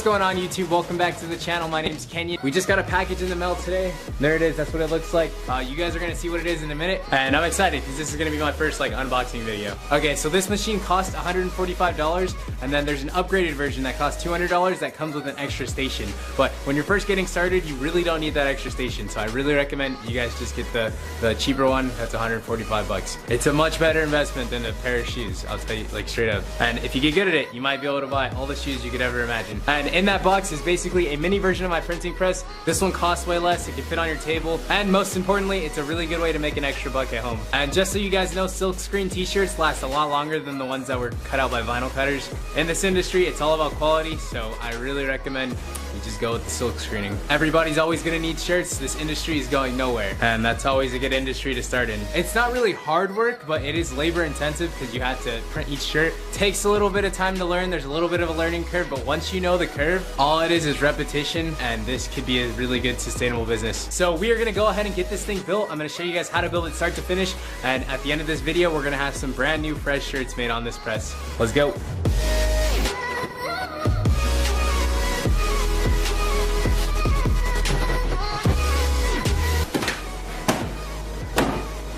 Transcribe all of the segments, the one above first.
What's going on YouTube? Welcome back to the channel. My name's Kenyon. We just got a package in the mail today. There it is, that's what it looks like. You guys are gonna see what it is in a minute. And I'm excited because this is gonna be my first unboxing video. Okay, so this machine costs $145 and then there's an upgraded version that costs $200 that comes with an extra station. But when you're first getting started, you really don't need that extra station. So I really recommend you guys just get the cheaper one. That's 145 bucks. It's a much better investment than a pair of shoes. I'll tell you straight up. And if you get good at it, you might be able to buy all the shoes you could ever imagine. And in that box is basically a mini version of my printing press. This one costs way less, it can fit on your table, and most importantly, it's a really good way to make an extra buck at home. And just so you guys know, silk screen t-shirts last a lot longer than the ones that were cut out by vinyl cutters. In this industry, it's all about quality, so I really recommend you just go with the silk screening. Everybody's always gonna need shirts. This industry is going nowhere, and that's always a good industry to start in. It's not really hard work, but it is labor intensive because you have to print each shirt. Takes a little bit of time to learn. There's a little bit of a learning curve, but once you know the curve, all it is repetition, and this could be a really good sustainable business. So we are gonna go ahead and get this thing built. I'm gonna show you guys how to build it start to finish, and at the end of this video, we're gonna have some brand new fresh shirts made on this press. Let's go.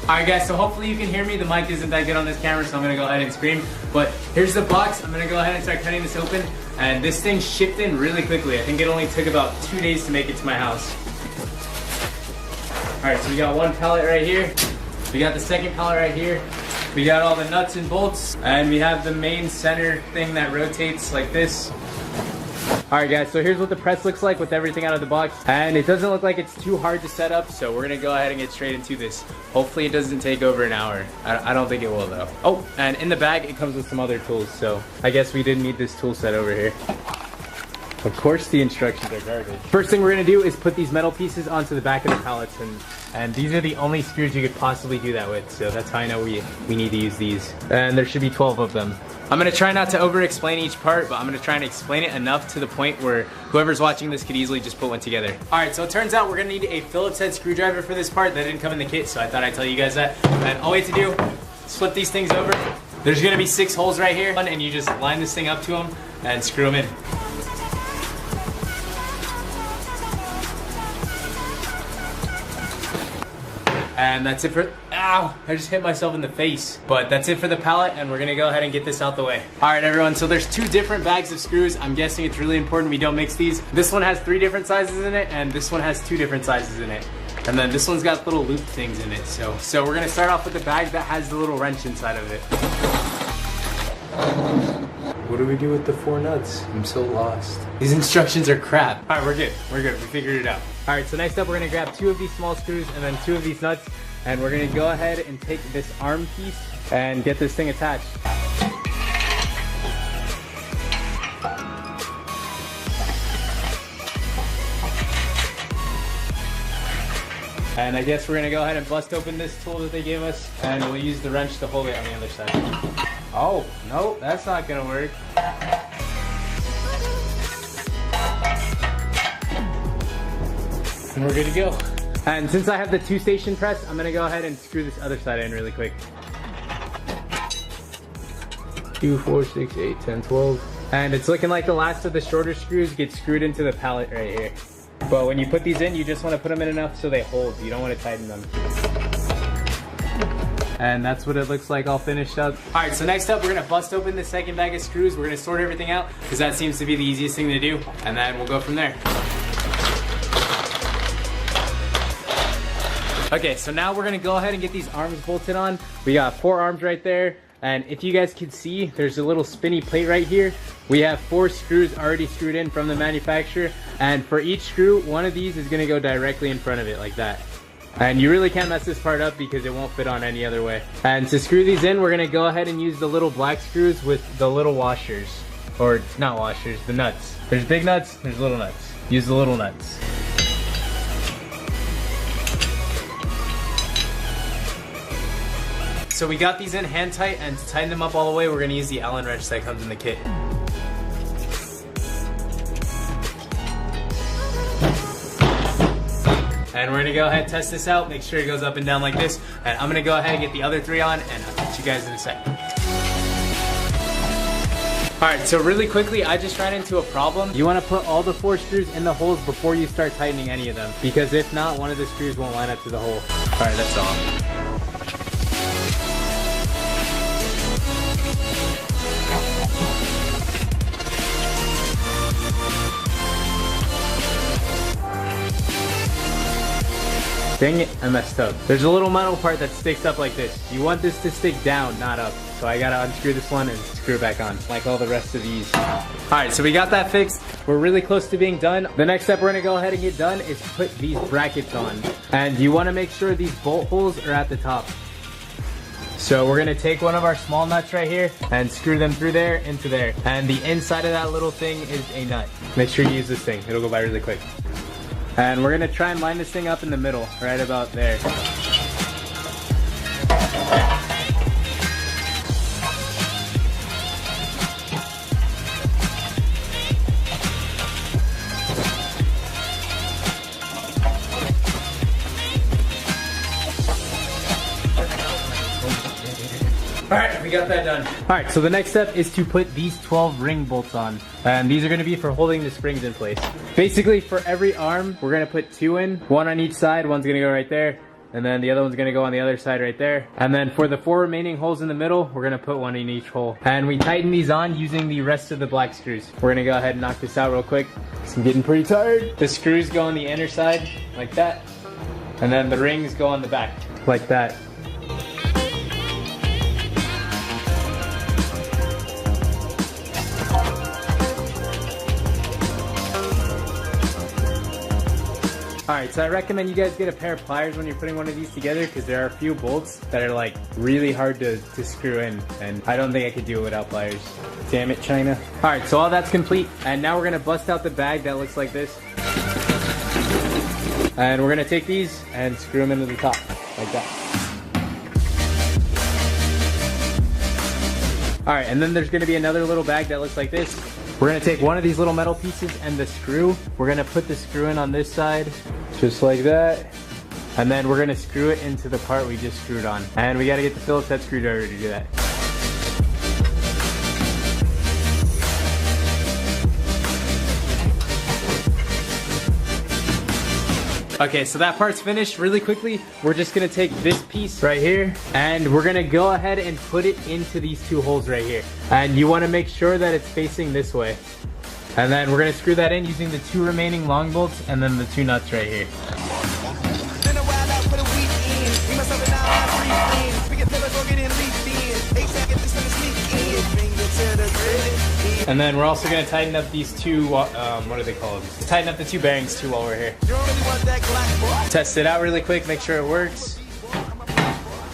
Alright guys, so hopefully you can hear me. The mic isn't that good on this camera, so I'm gonna go ahead and scream. But here's the box. I'm gonna go ahead and start cutting this open. And this thing shipped in really quickly. I think it only took about 2 days to make it to my house. Alright, so we got one pallet right here. We got the second pallet right here. We got all the nuts and bolts. And we have the main center thing that rotates like this. Alright guys, so here's what the press looks like with everything out of the box. And it doesn't look like it's too hard to set up, so we're gonna go ahead and get straight into this. Hopefully it doesn't take over an hour. I don't think it will though. Oh, and in the bag it comes with some other tools, so I guess we didn't need this tool set over here. Of course the instructions are garbage. First thing we're gonna do is put these metal pieces onto the back of the pallets, and these are the only screws you could possibly do that with, so that's how I know we need to use these. And there should be 12 of them. I'm gonna try not to over-explain each part, but I'm gonna try and explain it enough to the point where whoever's watching this could easily just put one together. Alright, so it turns out we're gonna need a Phillips head screwdriver for this part. That didn't come in the kit, so I thought I'd tell you guys that. And all we have to do is flip these things over. There's gonna be 6 holes right here, and you just line this thing up to them and screw them in. And that's it for, ow, I just hit myself in the face. But that's it for the pallet, and we're gonna go ahead and get this out the way. All right, everyone, so there's 2 different bags of screws. I'm guessing it's really important we don't mix these. This one has 3 different sizes in it, and this one has 2 different sizes in it. And then this one's got little loop things in it. So we're gonna start off with the bag that has the little wrench inside of it. What do we do with the 4 nuts? I'm so lost. These instructions are crap. All right, we're good, we figured it out. All right, so next up we're gonna grab 2 of these small screws and then 2 of these nuts, and we're gonna go ahead and take this arm piece and get this thing attached. And I guess we're gonna go ahead and bust open this tool that they gave us, and we'll use the wrench to hold it on the other side. Oh, no, that's not gonna work. And we're good to go. And since I have the 2-station press, I'm gonna go ahead and screw this other side in really quick. 2, 4, 6, 8, 10, 12. And it's looking like the last of the shorter screws get screwed into the pallet right here. But when you put these in, you just wanna put them in enough so they hold. You don't wanna tighten them. And that's what it looks like all finished up. All right, so next up, we're gonna bust open the second bag of screws. We're gonna sort everything out, because that seems to be the easiest thing to do. And then we'll go from there. Okay, so now we're gonna go ahead and get these arms bolted on. We got 4 arms right there. And if you guys can see, there's a little spinny plate right here. We have 4 screws already screwed in from the manufacturer. And for each screw, one of these is gonna go directly in front of it like that. And you really can't mess this part up because it won't fit on any other way. And to screw these in, we're gonna go ahead and use the little black screws with the little washers. Or not washers, the nuts. There's big nuts, there's little nuts. Use the little nuts. So we got these in hand tight, and to tighten them up all the way, we're gonna use the Allen wrench that comes in the kit. And we're gonna go ahead and test this out, make sure it goes up and down like this. And I'm gonna go ahead and get the other 3 on, and I'll catch you guys in a sec. Alright, so really quickly, I just ran into a problem. You want to put all the 4 screws in the holes before you start tightening any of them, because if not, one of the screws won't line up to the hole. Alright, that's all. Dang it, I messed up. There's a little metal part that sticks up like this. You want this to stick down, not up. So I gotta unscrew this one and screw it back on, like all the rest of these. Alright, so we got that fixed. We're really close to being done. The next step we're gonna go ahead and get done is put these brackets on. And you wanna make sure these bolt holes are at the top. So we're gonna take one of our small nuts right here and screw them through there into there. And the inside of that little thing is a nut. Make sure you use this thing, it'll go by really quick. And we're gonna try and line this thing up in the middle, right about there. Alright, we got that done. Alright, so the next step is to put these 12 ring bolts on. And these are going to be for holding the springs in place. Basically, for every arm, we're going to put 2 in. 1 on each side, one's going to go right there. And then the other one's going to go on the other side right there. And then for the 4 remaining holes in the middle, we're going to put 1 in each hole. And we tighten these on using the rest of the black screws. We're going to go ahead and knock this out real quick. I'm getting pretty tired. The screws go on the inner side, like that. And then the rings go on the back, like that. Alright, so I recommend you guys get a pair of pliers when you're putting one of these together, because there are a few bolts that are like really hard to screw in, and I don't think I could do it without pliers. Damn it, China. Alright, so all that's complete, and now we're going to bust out the bag that looks like this. And we're going to take these and screw them into the top, like that. Alright, and then there's going to be another little bag that looks like this. We're going to take one of these little metal pieces and the screw. We're going to put the screw in on this side, just like that. And then we're going to screw it into the part we just screwed on. And we got to get the Phillips head screwdriver to do that. Okay, so that part's finished. Really quickly, we're just gonna take this piece right here and we're gonna go ahead and put it into these 2 holes right here. And you wanna make sure that it's facing this way. And then we're gonna screw that in using the 2 remaining long bolts and then the 2 nuts right here. And then we're also going to tighten up these 2, what are they called? Tighten up the 2 bearings too while we're here. Test it out really quick, make sure it works.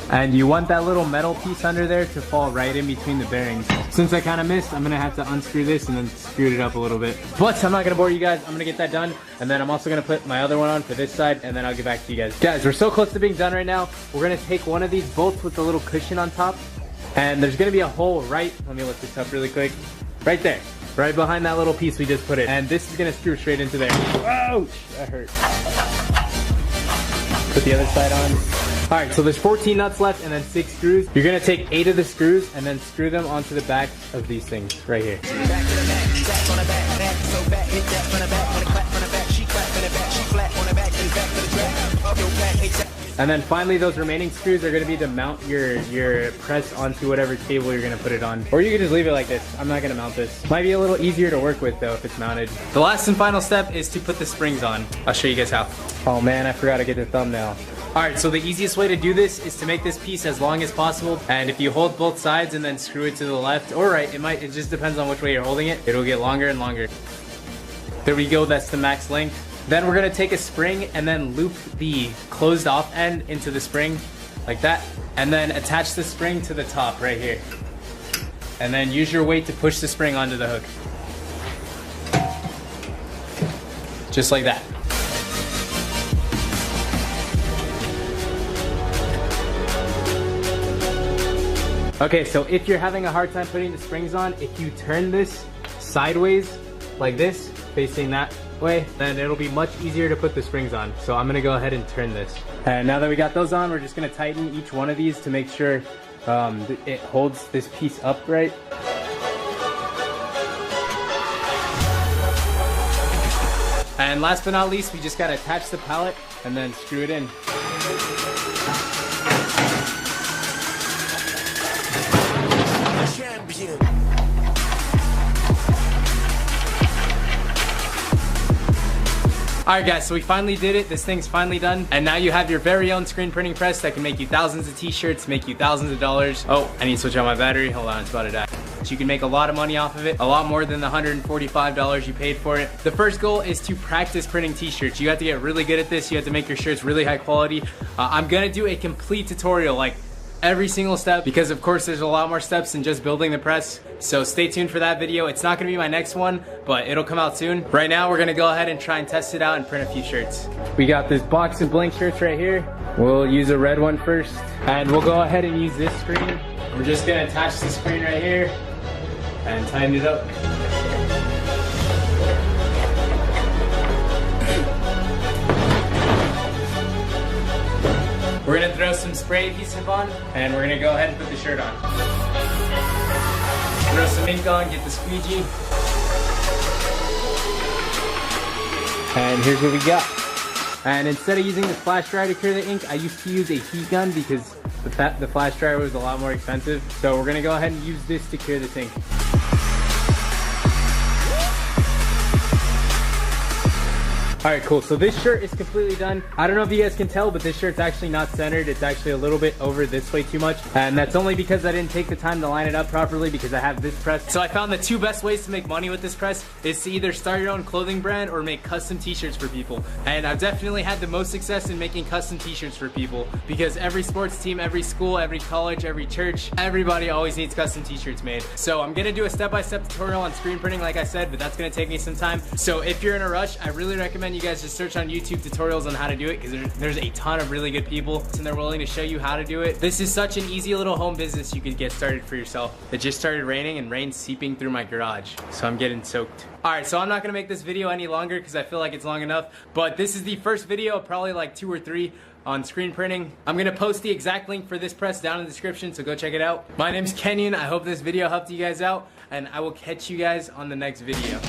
And you want that little metal piece under there to fall right in between the bearings. Since I kind of missed, I'm going to have to unscrew this and then screw it up a little bit. But I'm not going to bore you guys, I'm going to get that done. And then I'm also going to put my other one on for this side and then I'll get back to you guys. Guys, we're so close to being done right now. We're going to take one of these bolts with the little cushion on top. And there's going to be a hole right, let me lift this up really quick. Right there, right behind that little piece we just put in. And this is gonna screw straight into there. Ouch, that hurt. Put the other side on. All right, so there's 14 nuts left and then 6 screws. You're gonna take 8 of the screws and then screw them onto the back of these things right here. And then finally, those remaining screws are going to be to mount your press onto whatever table you're going to put it on. Or you can just leave it like this. I'm not going to mount this. Might be a little easier to work with though if it's mounted. The last and final step is to put the springs on. I'll show you guys how. Oh man, I forgot to get the thumbnail. Alright, so the easiest way to do this is to make this piece as long as possible. And if you hold both sides and then screw it to the left or right, it just depends on which way you're holding it. It'll get longer and longer. There we go, that's the max length. Then we're gonna take a spring and then loop the closed off end into the spring, like that. And then attach the spring to the top right here. And then use your weight to push the spring onto the hook. Just like that. Okay, so if you're having a hard time putting the springs on, if you turn this sideways, like this, facing that way, then it'll be much easier to put the springs on. So I'm gonna go ahead and turn this. And now that we got those on, we're just gonna tighten each one of these to make sure it holds this piece upright. And last but not least, we just gotta attach the pallet and then screw it in. Champion. Alright guys, so we finally did it. This thing's finally done. And now you have your very own screen printing press that can make you thousands of t-shirts, make you thousands of dollars. Oh, I need to switch out my battery. Hold on, it's about to die. You can make a lot of money off of it, a lot more than the $145 you paid for it. The first goal is to practice printing t-shirts. You have to get really good at this. You have to make your shirts really high quality. I'm gonna do a complete tutorial, like every single step, because of course there's a lot more steps than just building the press. So stay tuned for that video. It's not gonna be my next one, but it'll come out soon. Right now we're gonna go ahead and try and test it out and print a few shirts. We got this box of blank shirts right here. We'll use a red one first, and we'll go ahead and use this screen. We're just gonna attach the screen right here and tighten it up. We're gonna throw some spray adhesive on, and we're gonna go ahead and put the shirt on. Throw some ink on, get the squeegee. And here's what we got. And instead of using the flash dryer to clear the ink, I used to use a heat gun because the flash dryer was a lot more expensive. So we're gonna go ahead and use this to clear this ink. Alright, cool. So this shirt is completely done. I don't know if you guys can tell, but this shirt's actually not centered. It's actually a little bit over this way too much. And that's only because I didn't take the time to line it up properly because I have this press. So I found the two best ways to make money with this press is to either start your own clothing brand or make custom t-shirts for people. And I've definitely had the most success in making custom t-shirts for people because every sports team, every school, every college, every church, everybody always needs custom t-shirts made. So I'm gonna do a step-by-step tutorial on screen printing like I said, but that's gonna take me some time. So if you're in a rush, I really recommend you guys just search on YouTube tutorials on how to do it because there's a ton of really good people and they're willing to show you how to do it. This is such an easy little home business you could get started for yourself. It just started raining and rain's seeping through my garage, so I'm getting soaked. Alright, so I'm not gonna make this video any longer because I feel like it's long enough, but this is the first video, probably like 2 or 3 on screen printing. I'm gonna post the exact link for this press down in the description, so go check it out. My name's Kenyon. I hope this video helped you guys out, and I will catch you guys on the next video.